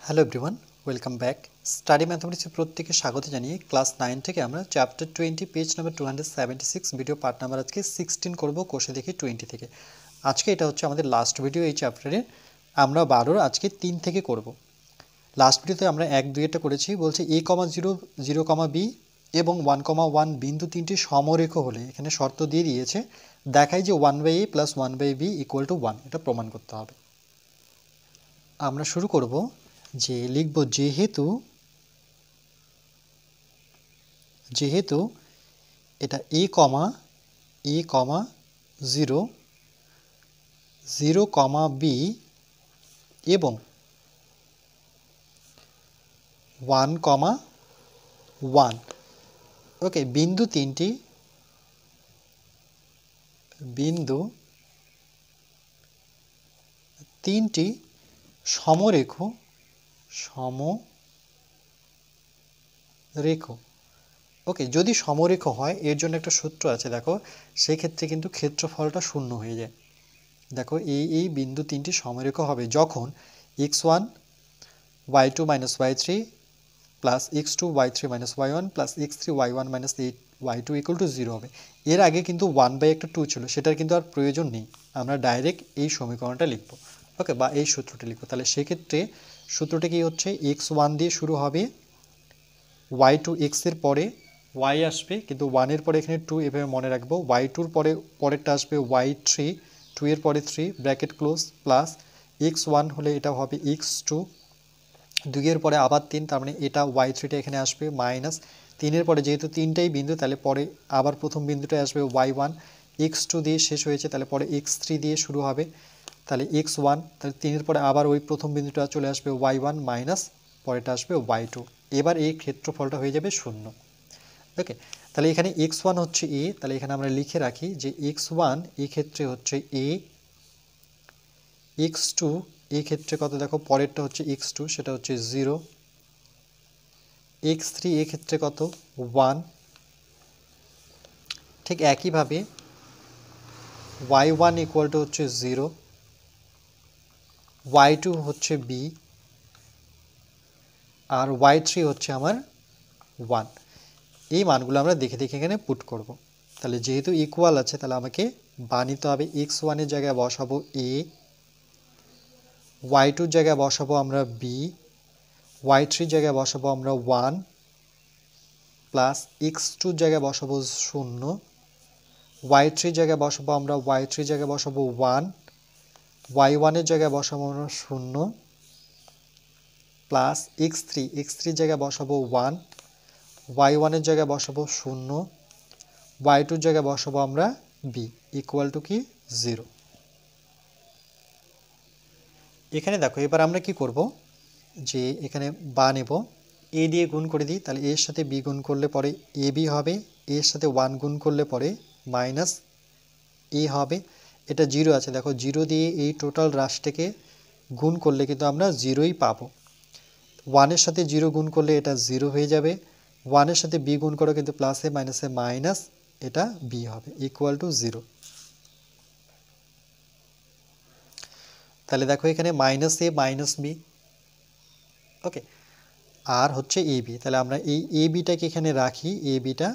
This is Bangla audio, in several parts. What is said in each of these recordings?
Hello everyone, welcome back. Study ম্যাথমেটিক্সে প্রত্যেককে স্বাগত জানিয়ে ক্লাস 9 থেকে আমরা chapter 20 page number 276 video part number আজকে 16 করব কোষে দেখি 20 থেকে। আজকে এটা হচ্ছে আমাদের লাস্ট ভিডিও এই চ্যাপ্টারে। আমরা 12 আজকে 3 থেকে করব। লাস্ট ভিডিওতে আমরা 1-2 এটা করেছি, বলছে a,0 0,b এবং 1,1 বিন্দু তিনটি সমরেখ হলে এখানে শর্ত দিয়ে দিয়েছে, দেখায় যে 1/a + 1/b = 1, এটা প্রমাণ করতে হবে। আমরা শুরু করব যে লিখব যেহেতু এটা a, 0, 0,b এবং 1,1 ওকে বিন্দু তিনটি সমরেখ ওকে যদি সমরেখ হয় এর জন্য একটা সূত্র আছে, দেখো সেই ক্ষেত্রে কিন্তু ক্ষেত্রফলটা শূন্য হয়ে যায়। দেখো এই বিন্দু তিনটি সমরেখ হবে যখন x1 y2 - y3 plus x2 y3 - y1 plus x3 y1 - y2 = 0 হবে। এর আগে কিন্তু 1/2 ছিল, সেটার কিন্তু আর প্রয়োজন নেই, আমরা ডাইরেক্ট এই সমীকরণটা লিখব, ওকে, বা এই সূত্রটা লিখব। তাহলে সেক্ষেত্রে সূত্রটা কি হচ্ছে, x1 দিয়ে শুরু হবে, y2 x এর পরে y আসবে, কিন্তু 1 এর পরে এখানে 2 এভাবে মনে রাখবো, y2 এর পরেরটা আসবে y3, 2 এর পরে 3 ব্র্যাকেট ক্লোজ, প্লাস x1 হলে এটা হবে x2, 2 এর পরে আবার 3, তার মানে এটা y3টা এখানে আসবে, মাইনাস 3 এর পরে যেহেতু তিনটাই বিন্দু তাহলে পরে আবার প্রথম বিন্দুটা আসবে y1, x2 দিয়ে শেষ হয়েছে তাহলে পরে x3 দিয়ে শুরু হবে, তাহলে x1, তাহলে 3 এর পরে আবার ওই প্রথম বিন্দুটা চলে আসবে y1 মাইনাস পরেটা আসবে y2। এবার এই ক্ষেত্রফলটা হয়ে যাবে 0, ওকে। তাহলে এখানে x1 হচ্ছে a, তাহলে এখানে আমরা লিখে রাখি যে x1 এই ক্ষেত্রে হচ্ছে a, x2 এই ক্ষেত্রে কত, দেখো পরেরটা হচ্ছে x2 সেটা হচ্ছে 0, x3 এই ক্ষেত্রে কত 1, ঠিক একইভাবে y1 = হচ্ছে 0, y2 হচ্ছে b আর y3 হচ্ছে আমার 1। এই মানগুলো আমরা দেখে দেখে এখানে পুট করব। তাহলে যেহেতু ইকুয়াল আছে তাহলে আমাকে বানিতে হবে, x1 এর জায়গায় বসাবো a, y2 এর জায়গায় বসাবো আমরা b, y3 এর জায়গায় বসাবো আমরা 1, প্লাস x2 এর জায়গায় বসাবো 0, y3 এর জায়গায় বসাবো আমরা y3 এর জায়গায় বসাবো 1, y1 এর জায়গায় বসাবো আমরা 0, প্লাস x3 এর জায়গায় বসাবো 1, y1 এর জায়গায় বসাবো 0, y2 এর জায়গায় বসাবো আমরা b = কি 0। এখানে দেখো এবার আমরা কি করব, যে এখানে বা নেব, a দিয়ে গুণ করে দিই, তাহলে এর সাথে b গুণ করলে পরে ab হবে, এর সাথে 1 গুণ করলে পরে মাইনাস a হবে, এটা 0 আছে, দেখো 0 দিয়ে এই টোটাল রাশিটাকে গুণ করলে কিন্তু আমরা 0ই পাবো। 1 এর সাথে 0 গুণ করলে এটা 0 হয়ে যাবে, 1 এর সাথে b গুণ করে কিন্তু প্লাসে মাইনাসে মাইনাস, এটা b হবে = 0। তাহলে দেখো এখানে -a - b, ওকে, আর হচ্ছে ab, তাহলে আমরা এই ab-টাকে এখানে রাখি, ab-টা,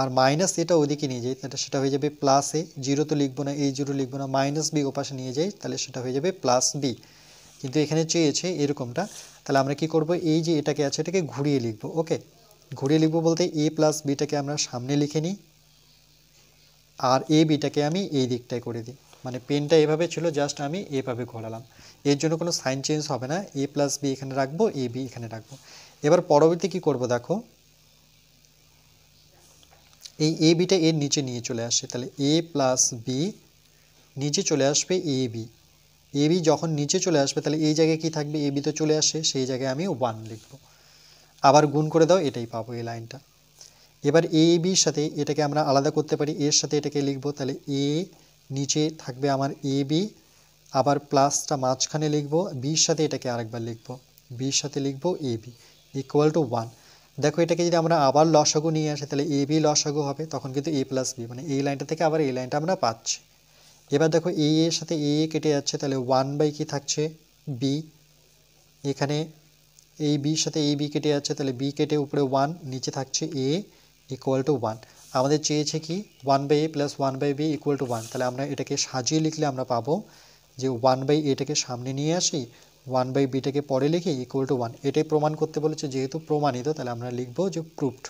আর মাইনাস এটা ওইদিকে নিয়ে যাই, তাহলে সেটা হয়ে যাবে প্লাসে, 0 তো লিখবো না, এই 0 লিখবো না, -b ওপাশে নিয়ে যাই, তাহলে সেটা হয়ে যাবে +b। কিন্তু এখানে চেয়েছে এরকমটা, তাহলে আমরা কি করব, এই যে এটাকে আছে এটাকে ঘুরিয়ে লিখবো, ওকে। ঘুরিয়ে লিখবো বলতে a + b-টাকে আমরা সামনে লিখে নিই, আর ab-টাকে আমি এই দিকটায় করে দিই, মানে পেনটা এভাবে ছিল, জাস্ট আমি এভাবে ঘোরালাম, এর জন্য কোনো সাইন চেঞ্জ হবে না, a + b এখানে রাখবো, ab এখানে রাখবো। এবার পরবর্তী কি করব, দেখো এই ab-টা এর নিচে নিয়ে চলে আসে, তাহলে a + b নিচে চলে আসবে ab, ab যখন নিচে চলে আসবে তাহলে এই জায়গায় কি থাকবে, ab তো চলে আসে, সেই জায়গায় আমি 1 লিখব, আবার গুণ করে দাও, এটাই পাবো এই লাইনটা। এবার ab-র সাথে এটাকে আমরা আলাদা করতে পারি, এর সাথে এটাকে লিখব, তাহলে a নিচে থাকবে আমার ab, আবার প্লাসটা মাঝখানে লিখব, b-র সাথে এটাকে আরেকবার লিখব, b-র সাথে লিখব ab = 1। দেখো এটাকে যদি আমরা আবার লসাগু নিয়ে আসি তাহলে ab লসাগু হবে, তখন কিন্তু a + b, মানে এই লাইনটা থেকে আবার এই লাইনটা আমরা পাচ্ছি। এবার দেখো a এর সাথে a কেটে যাচ্ছে, তাহলে 1 বাই কি থাকছে b, এখানে এই বির সাথে এই বি কেটে যাচ্ছে, তাহলে বি কেটে উপরে 1, নিচে থাকছে এ ইকুয়াল টু 1। আমাদের চেয়েছে কি 1/a plus 1/b equal to 1। তাহলে আমরা এটাকে সাজিয়ে লিখলে আমরা পাবো যে 1/aটাকে সামনে নিয়ে আসি, 1/bটাকে পরে লিখি ইকুয়াল টু 1। এটাই প্রমাণ করতে বলেছে, যেহেতু প্রমাণিত তাহলে আমরা লিখবো যে প্রুভড,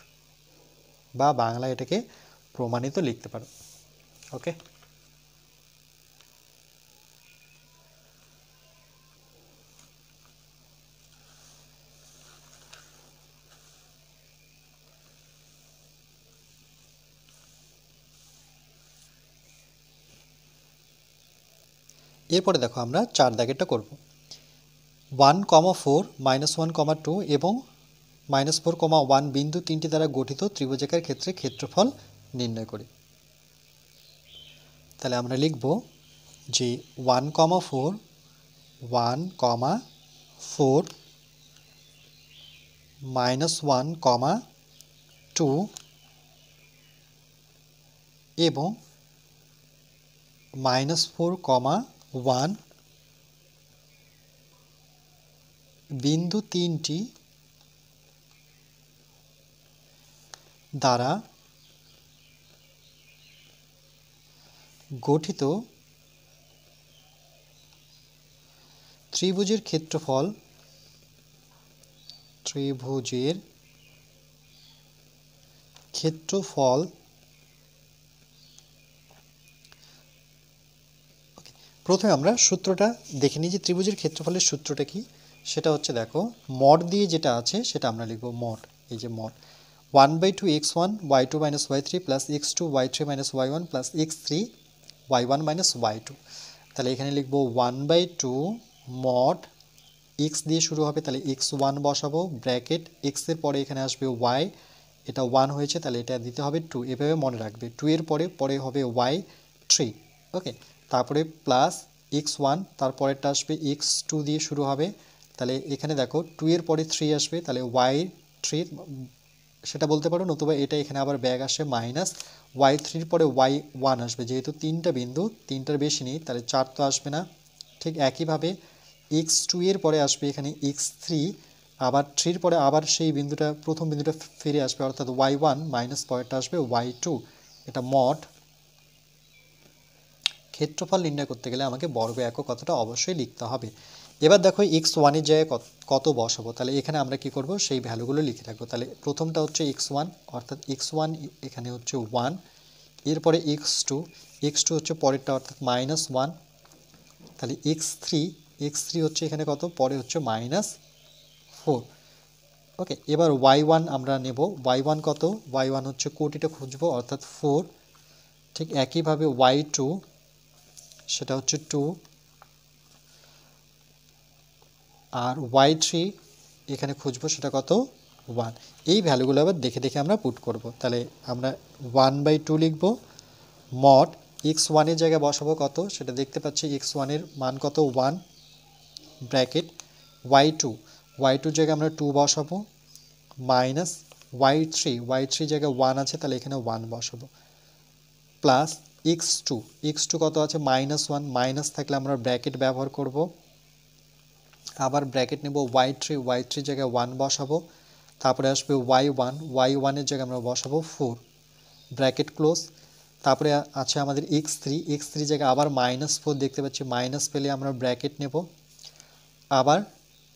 বা বাংলা এটাকে প্রমাণিত লিখতে পারো। ওকে, এরপরে দেখো আমরা 4 দাগেরটা করব। 1,4 -1,2 এবং -4,1 বিন্দু তিনটি দ্বারা গঠিত ত্রিভুজাকার ক্ষেত্রে ক্ষেত্রফল নির্ণয় করি। তাহলে আমরা লিখব যে 1,4 -1,2 এবং -4,1 বিন্দু তিনটি দ্বারা গঠিত ত্রিভুজের ক্ষেত্রফল প্রথমে আমরা সূত্রটা দেখে নিই যে ত্রিভুজের ক্ষেত্রফলের সূত্রটা কি। সেটা হচ্ছে দেখো, মড দিয়ে যেটা আছে সেটা আমরা লিখব মড। এই যে mod 1/2 x1 y2 minus y3 plus x2 y3 minus y1 plus x3 y1 minus y2। তাহলে এখানে লিখব 1/2 মড x দিয়ে শুরু হবে, তাহলে x1 বসাবো ব্র্যাকেট, x এর পরে এখানে আসবে y, এটা 1 হয়েছে তাহলে এটা দিতে হবে 2, এভাবে মনে রাখবে। 2 এর পরে হবে y3। ওকে, তারপরে প্লাস x1, তারপরেরটা আসবে x2 দিয়ে শুরু হবে, তাহলে এখানে দেখো 2 এর পরে 3 আসবে, তাহলে y3 সেটা বলতে পারো, নতুবা এটা এখানে আবার ব্যাগ আসে মাইনাস y3 পরে y1 আসবে, যেহেতু তিনটা বিন্দু, তিনটার বেশি নেই তাহলে 4 তো আসবে না। ঠিক একইভাবে x2 এর পরে আসবে এখানে x3, আবার 3 পরে আবার সেই বিন্দুটা, প্রথম বিন্দুটা ফিরে আসবে, অর্থাৎ y1 মাইনাস পরেরটা আসবে y2। এটা মড। ক্ষেত্রফল নির্ণয় করতে গেলে আমাকে বর্গ একক কতটা অবশ্যই লিখতে হবে। এবার দেখো x1 এর জায়গায় কত বসাবো, তাহলে এখানে আমরা কি করব, সেই ভ্যালুগুলো লিখে রাখবো। তাহলে প্রথমটা হচ্ছে x1, অর্থাৎ x1 এখানে হচ্ছে 1, এরপরে x2 হচ্ছে পরেরটা অর্থাৎ -1, তাহলে x3 হচ্ছে এখানে কত, পরে হচ্ছে -4। ওকে, এবার y1 আমরা নেব, y1 কত, y1 হচ্ছে কোটিটা খুঁজবো অর্থাৎ 4। ঠিক একইভাবে y2 সেটা হচ্ছে 2, আর y3 এখানে খুঁজবো সেটা কত, 1। এই ভ্যালুগুলো আবার দেখে দেখে আমরা পুট করব। তাহলে আমরা 1/2 লিখব, মড x1 এর জায়গায় বসাবো কত, সেটা দেখতে পাচ্ছি x1 এর মান কত 1, ব্র্যাকেট y2 জায়গায় আমরা 2 বসাবো, মাইনাস y3 জায়গায় 1 আছে তাহলে এখানে 1 বসাবো, প্লাস x2 কত আছে -1, মাইনাস থাকলে আমরা ব্র্যাকেট ব্যবহার করব, আবার ব্র্যাকেট নেব y3 জায়গায় 1 বসাবো, তারপরে আসবে y1 এর জায়গায় আমরা বসাবো 4, ব্র্যাকেট ক্লোজ। তারপরে আছে আমাদের x3 জায়গায় আবার -4 দেখতে পাচ্ছি, মাইনাস পেলে আমরা ব্র্যাকেট নেব, আবার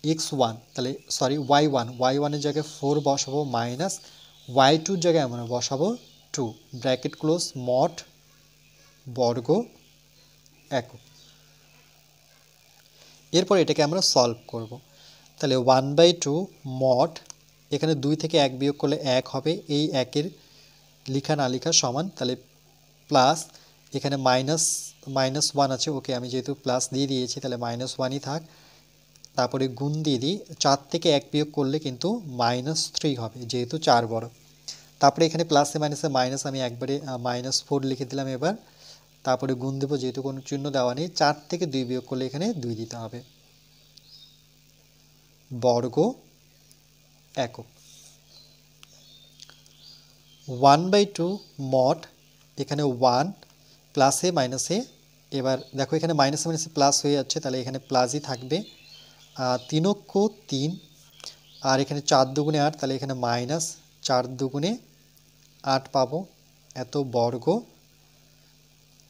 x1 তাহলে সরি y1 এর জায়গায় 4 বসাবো, মাইনাস y2 এর জায়গায় আমরা বসাবো 2, ব্র্যাকেট ক্লোজ, মড বর্গ একক। এরপর এটাকে আমরা সলভ করব। তাহলে 1/2 মড, এখানে 2 থেকে 1 বিয়োগ করলে 1 হবে, এই 1-এর লিখা না লিখা সমান, তাহলে প্লাস এখানে -1 আছে, ওকে আমি যেহেতু প্লাস দিয়ে দিয়েছি তাহলে -1ই থাক, তারপরে গুণ দিয়ে দিই, 4 থেকে 1 বিয়োগ করলে কিন্তু -3 হবে, যেহেতু 4 বড়। তারপরে এখানে প্লাসে মাইনাসে মাইনাস, আমি একবারে -4 লিখে দিলাম এবার, তারপরে গুণ দেবো, যেহেতু কোনো চিহ্ন দেওয়া নেই, 4 থেকে 2 বিয়োগ করলে এখানে 2 দিতে হবে, বর্গ একক। 1/2 মড, এখানে 1 প্লাসে মাইনাসে, এবার দেখো এখানে মাইনাসে মাইনাসে প্লাস হয়ে যাচ্ছে, তাহলে এখানে প্লাসই থাকবে, 3 অক্ষ 3 আর এখানে 4 দুগুণে 8, তাহলে এখানে মাইনাস 4 দুগুণে 8 পাবো, এত বর্গ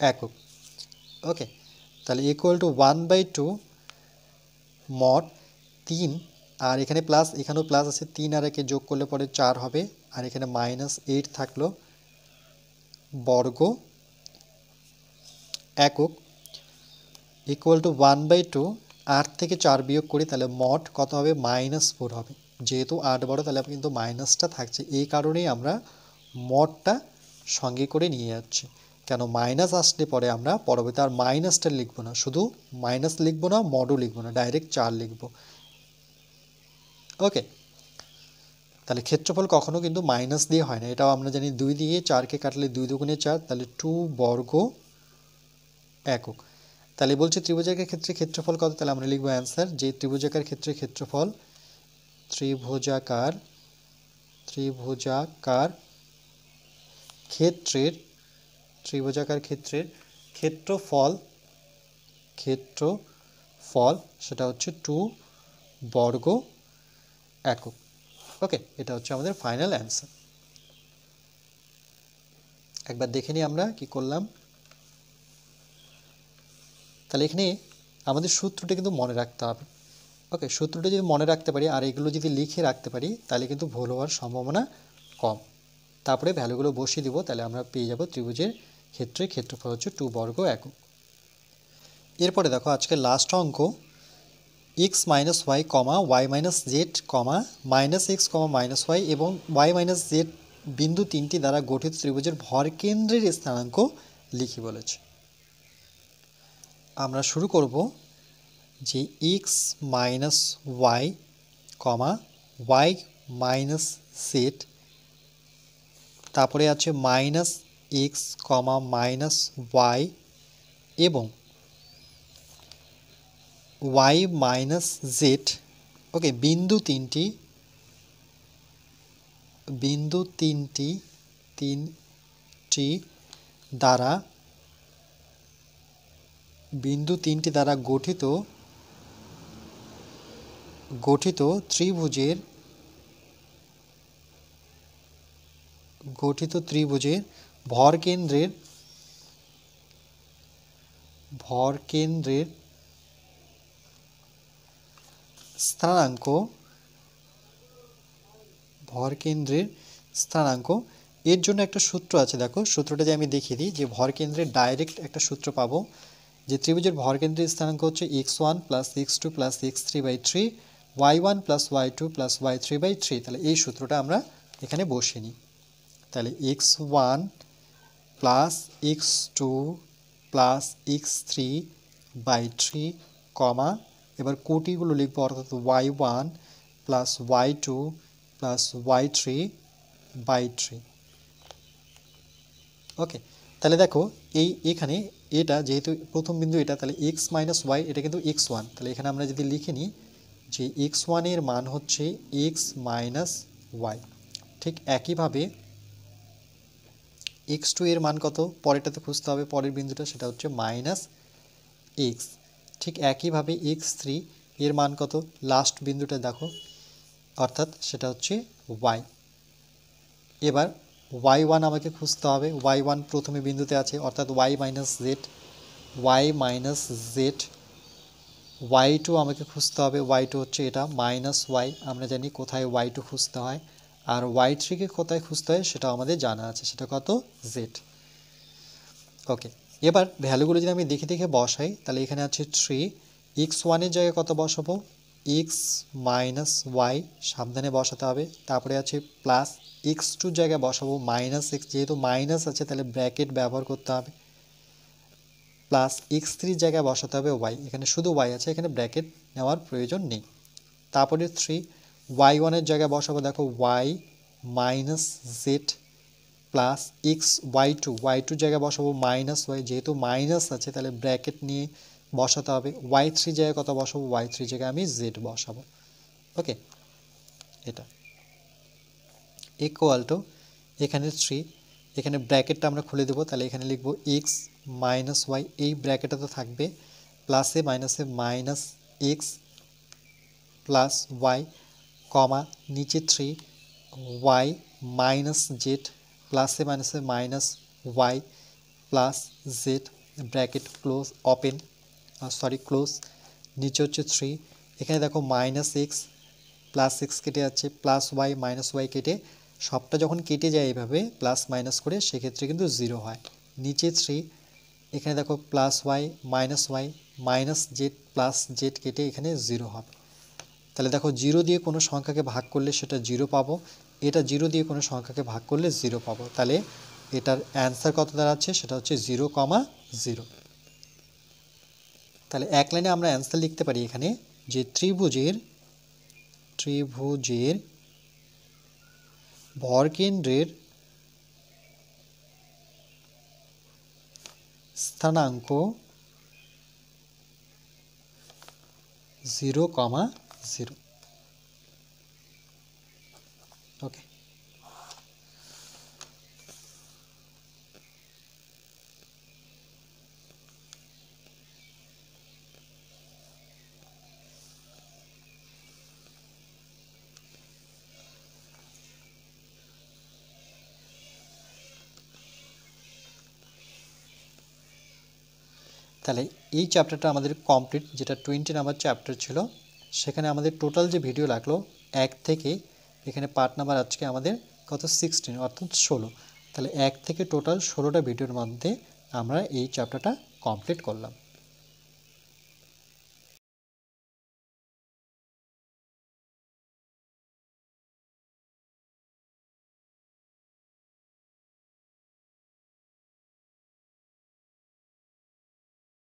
একক। ওকে, তাহলে ইকুয়াল টু 1/2 মড 3, আর এখানে প্লাস, এখানেও প্লাস আছে, 3 আর 1 যোগ করলে পরে 4 হবে, আর এখানে -8 থাকলো বর্গ একক ইকুয়াল টু 1/2, 8 থেকে 4 বিয়োগ করি তাহলে মড কত হবে, -4 হবে। যেহেতু 8 বড় তাহলে কিন্তু মাইনাসটা থাকছে, এই কারণেই আমরা মডটা সঙ্গে করে নিয়ে যাচ্ছি। কেন মাইনাস আসলে পরে আমরা পরবর্তী আর মাইনাসটা লিখবো না, শুধু মাইনাস লিখবো না, মডও লিখবো না, ডাইরেক্ট 4 লিখবো। ওকে, তাহলে ক্ষেত্রফল কখনো কিন্তু মাইনাস দিয়ে হয় না, এটাও আমরা জানি। 2 দিয়ে 4কে কাটলে 2 দুগুণে 4, তাহলে 2 বর্গ একক। তাহলে বলছে ত্রিভুজাকার ক্ষেত্রে ক্ষেত্রফল কত, তাহলে আমরা লিখবো অ্যান্সার যে ত্রিভুজাকার ক্ষেত্রে ক্ষেত্রফল, ত্রিভুজাকার ক্ষেত্রের ক্ষেত্রফল সেটা হচ্ছে 2 বর্গ একক। ওকে, এটা হচ্ছে আমাদের ফাইনাল অ্যান্সার। একবার দেখে নিই আমরা কি করলাম। তাহলে এখানে আমাদের সূত্রটা কিন্তু মনে রাখতে হবে। ওকে, সূত্রটা যদি মনে রাখতে পারি আর এগুলো যদি লিখে রাখতে পারি তাহলে কিন্তু ভুল হওয়ার সম্ভাবনা কম। তারপরে ভ্যালুগুলো বসিয়ে দিব, তাহলে আমরা পেয়ে যাব ত্রিভুজের ক্ষেত্রে ক্ষেত্রফল হচ্ছে 2 বর্গ একক। এরপরে দেখো আজকে লাস্ট অঙ্ক, x minus Y comma Y minus Z comma minus x comma minus Y এবং ওয়াই মাইনাস জেড বিন্দু 3টি দ্বারা গঠিত ত্রিভুজের ভর কেন্দ্রের স্থানাঙ্ক লিখি বলেছে। আমরা শুরু করব যে x minus Y comma Y minus z, তারপরে আছে minus x comma minus Y এবং ওয়াই মাইনাস জেড। ওকে, বিন্দু তিনটি দ্বারা গঠিত ত্রিভুজের ভর কেন্দ্রের স্থানাঙ্ক এর জন্য একটা সূত্র আছে। দেখো সূত্রটা যে আমি দেখিয়ে দিই, যে ভর কেন্দ্রের ডাইরেক্ট একটা সূত্র পাবো, যে ত্রিভুজের ভর কেন্দ্রের স্থানাঙ্ক হচ্ছে x1 plus x2 plus x3/3 y1 plus y2 plus y3/3। তাহলে এই সূত্রটা আমরা এখানে বসিয়ে নিই। তাহলে x1 plus x2 plus x3/3 কমা, এবার কোটিগুলো লিখবো, অর্থাৎ y1 plus y2 plus y3/3। ওকে, তাহলে দেখো এখানে এটা যেহেতু প্রথম বিন্দু এটা, তাহলে x মাইনাস ওয়াই এটা কিন্তু x1, তাহলে এখানে আমরা যদি লিখে নিই যে x1 এর মান হচ্ছে x মাইনাস ওয়াই। ঠিক একইভাবে x2 এর মান কত, পরেরটাতে খুঁজতে হবে, পরের বিন্দুটা সেটা হচ্ছে মাইনাস এক্স। ঠিক একইভাবে x3 এর মান কত, লাস্ট বিন্দুটা দেখো, অর্থাৎ সেটা হচ্ছে y। এবার y1 আমাকে খুঁজতে হবে, y1 প্রথমে বিন্দুতে আছে, অর্থাৎ y মাইনাস জেড। y2 আমাকে খুঁজতে হবে, y2 হচ্ছে এটা মাইনাস y, আমরা জানি কোথায় y2 খুঁজতে হয়, আর y3কে কোথায় খুঁজতে হয় সেটাও আমাদের জানা আছে, সেটা কত, z। ওকে, এবার ভ্যালুগুলো যদি আমি দেখে দেখে বসাই, তাহলে এখানে আছে 3, x1 এর জায়গায় কত বসাবো, x মাইনাস ওয়াই, সাবধানে বসাতে হবে। তারপরে আছে প্লাস x2 জায়গায় বসাবো মাইনাস এক্স, যেহেতু মাইনাস আছে তাহলে ব্র্যাকেট ব্যবহার করতে হবে, প্লাস x3 জায়গায় বসাতে হবে y, এখানে শুধু y আছে, এখানে ব্র্যাকেট নেওয়ার প্রয়োজন নেই। তারপরে 3, y1 এর জায়গায় বসাবো, দেখো y minus z plus y2 জায়গায় বসাবো মাইনাস ওয়াই, যেহেতু মাইনাস আছে তাহলে ব্র্যাকেট নিয়ে বসাতে হবে। y3 জায়গায় কত বসাবো, y3 জায়গায় আমি z বসাবো। ওকে, এটা ইকুয়াল টু এখানে 3, এখানে ব্র্যাকেটটা আমরা খুলে দেবো, তাহলে এখানে লিখবো x মাইনাস ওয়াই, এই ব্র্যাকেটটা তো থাকবে, প্লাসে মাইনাসে minus x plus y comma নিচে 3 ওয়াই মাইনাস জেড প্লাসে মাইনাসে minus y plus z bracket close open close নিচে হচ্ছে 3 এখানে দেখো মাইনাস এক্স প্লাস এক্স কেটে যাচ্ছে প্লাস ওয়াই মাইনাস ওয়াই কেটে সবটা যখন কেটে যায় এইভাবে প্লাস মাইনাস করে সেক্ষেত্রে কিন্তু 0 হয় নিচে 3 এখানে দেখো plus y minus z plus z কেটে এখানে 0 হবে তাহলে দেখো 0 দিয়ে কোনো সংখ্যাকে ভাগ করলে সেটা 0 পাবো এটা 0 দিয়ে কোনো সংখ্যাকে ভাগ করলে 0 পাবো তাহলে এটার অ্যান্সার কত দাঁড়াচ্ছে সেটা হচ্ছে 0,0 তাহলে এক লাইনে আমরা অ্যান্সার লিখতে পারি এখানে যে ত্রিভুজের ভরকেন্দ্রের স্থানাঙ্ক 0,0 ওকে তাহলে এই চ্যাপ্টারটা আমাদের কমপ্লিট যেটা 20 নাম্বার চ্যাপ্টার ছিল সেখানে আমাদের টোটাল যে ভিডিও লাগলো 1 থেকে এখানে পার্ট নাম্বার আজকে আমাদের কত 16 অর্থাৎ 16 তাহলে 1 থেকে টোটাল 16টা ভিডিওর মধ্যে আমরা এই চ্যাপ্টারটা কমপ্লিট করলাম